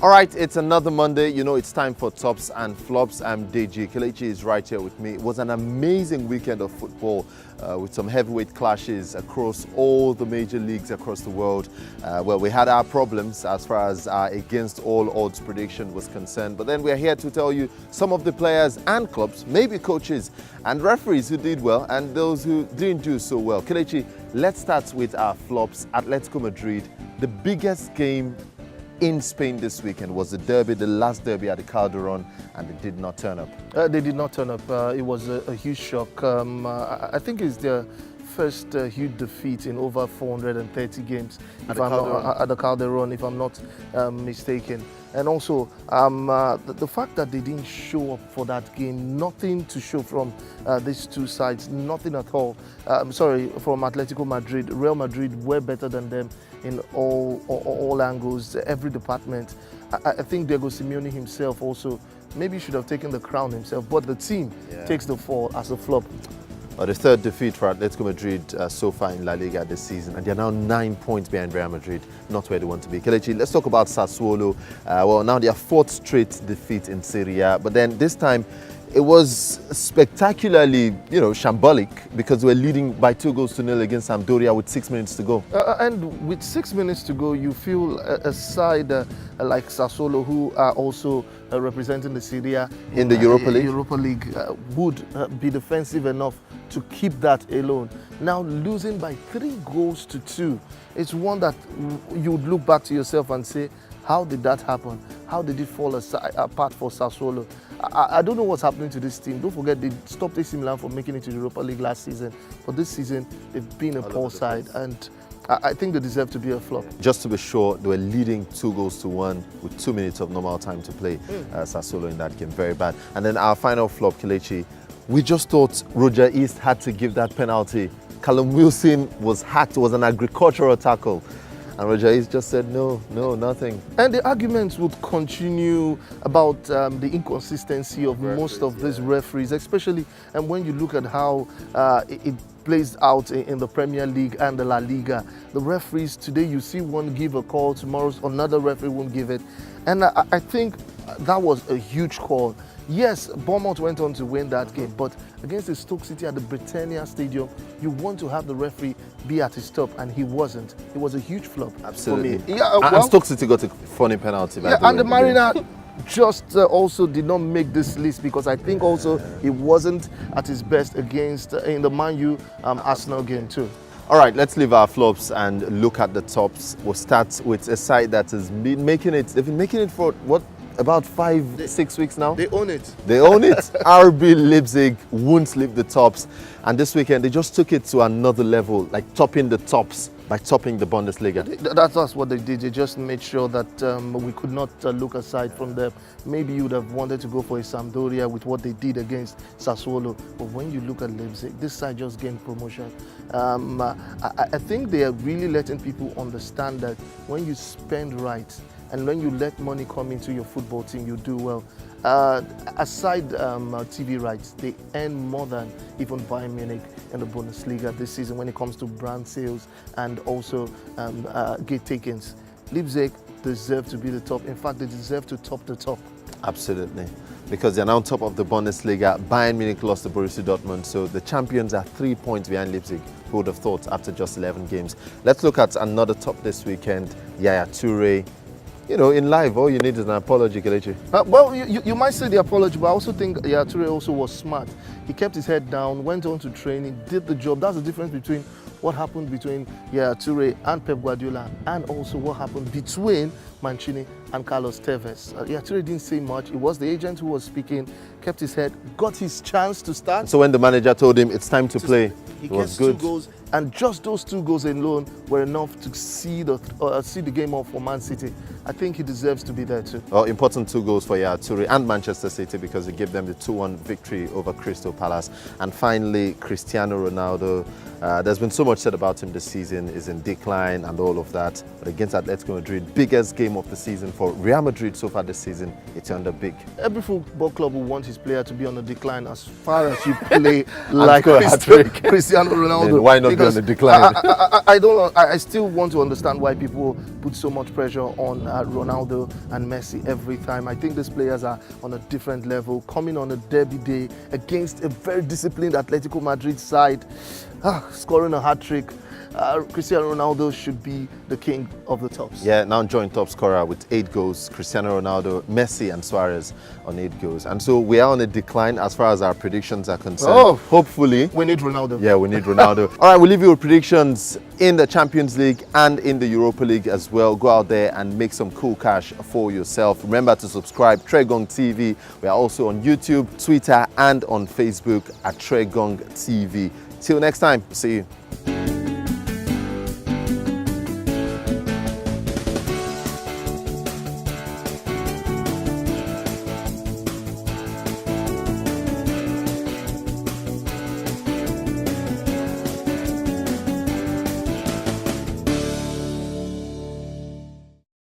All right, it's another Monday. You know, it's time for Tops and Flops. I'm Deji. Kelechi is right here with me. It was an amazing weekend of football with some heavyweight clashes across all the major leagues across the world. Well, we had our problems as far as our against all odds prediction was concerned. But then we're here to tell you some of the players and clubs, maybe coaches and referees who did well and those who didn't do so well. Kelechi, let's start with our flops. Atletico Madrid, the biggest game in Spain this weekend was the derby, the last derby at the Calderon, and they did not turn up. They did not turn up. It was a huge shock. I think it's their first huge defeat in over 430 games at the Calderon, if I'm not mistaken. And also, the fact that they didn't show up for that game, nothing to show from these two sides, nothing at all. From Atletico Madrid. Real Madrid were better than them in all angles, every department. I think Diego Simeone himself also maybe should have taken the crown himself, but the team takes the fall as a flop. The third defeat for Atletico Madrid so far in La Liga this season, and they're now 9 points behind Real Madrid, not where they want to be. Kelechi, let's talk about Sassuolo. Well, now their fourth straight defeat in Serie A, but then this time it was spectacularly, shambolic, because we're leading by 2-0 against Sampdoria with 6 minutes to go. And with 6 minutes to go, you feel a side like Sassuolo, who are also representing the Serie A in the Europa League, would be defensive enough to keep that alone. Now losing by 3-2, it's one that you would look back to yourself and say, how did that happen? How did it fall apart for Sassuolo? I don't know what's happening to this team. Don't forget, they stopped AC Milan from making it to the Europa League last season. But this season, they've been a poor side, and I think they deserve to be a flop. Just to be sure, they were leading 2-1 with 2 minutes of normal time to play. Sassuolo in that game, very bad. And then our final flop, Kelechi, we just thought Roger East had to give that penalty. Callum Wilson was hacked. It was an agricultural tackle. And Roger East just said, no, nothing. And the arguments would continue about the inconsistency of most of these referees, especially when you look at how it plays out in the Premier League and the La Liga. The referees, today you see one give a call, tomorrow another referee won't give it. And I think that was a huge call. Yes, Bournemouth went on to win that game, but against the Stoke City at the Britannia Stadium, you want to have the referee be at his top, and he wasn't. It was a huge flop. Absolutely. For me. Yeah, and Stoke City got a funny penalty. And the Mariner just also did not make this list, because I think also he wasn't at his best against in the Man U Arsenal game too. All right, let's leave our flops and look at the tops. We'll start with a side that has been making it. They've been making it for what? About 5-6 weeks now. They own it. They own it. RB Leipzig won't leave the tops. And this weekend, they just took it to another level, like topping the tops by topping the Bundesliga. That's what they did. They just made sure that we could not look aside from them. Maybe you would have wanted to go for a Sampdoria with what they did against Sassuolo. But when you look at Leipzig, this side just gained promotion. I think they are really letting people understand that when you spend right, and when you let money come into your football team, you do well. Aside TV rights, they earn more than even Bayern Munich in the Bundesliga this season when it comes to brand sales and also gate takings. Leipzig deserve to be the top. In fact, they deserve to top the top. Absolutely. Because they're now on top of the Bundesliga. Bayern Munich lost to Borussia Dortmund, so the champions are 3 points behind Leipzig. Who would have thought after just 11 games? Let's look at another top this weekend. Yaya Toure. In life, all you need is an apology, Kelechi. Well, you might say the apology, but I also think Yaya Toure also was smart. He kept his head down, went on to training, did the job. That's the difference between what happened between Yaya Toure and Pep Guardiola, and also what happened between Mancini and Carlos Tevez. Yaya Toure didn't say much. It was the agent who was speaking, kept his head, got his chance to start. So when the manager told him it's time to play, he gets 2 goals. And just those 2 goals alone were enough to see the game off for Man City. I think he deserves to be there too. Well, important 2 goals for Yaya Toure and Manchester City, because he gave them the 2-1 victory over Crystal Palace. And finally, Cristiano Ronaldo. There's been so much said about him this season, is in decline and all of that. But against Atletico Madrid, biggest game game of the season for Real Madrid so far this season. It's under big. Every football club will want his player to be on the decline as far as you play score a hat-trick. Cristiano Ronaldo. Then why not be on the decline? I still want to understand why people put so much pressure on Ronaldo and Messi every time. I think these players are on a different level, coming on a derby day against a very disciplined Atletico Madrid side, scoring a hat-trick. Cristiano Ronaldo should be the king of the tops. Yeah, now joint top scorer with 8 goals. Cristiano Ronaldo, Messi and Suarez on 8 goals. And so we are on a decline as far as our predictions are concerned. Oh, hopefully. We need Ronaldo. Yeah, we need Ronaldo. All right, we'll leave you with predictions in the Champions League and in the Europa League as well. Go out there and make some cool cash for yourself. Remember to subscribe, Tregong TV. We are also on YouTube, Twitter and on Facebook at Tregong TV. Till next time, see you.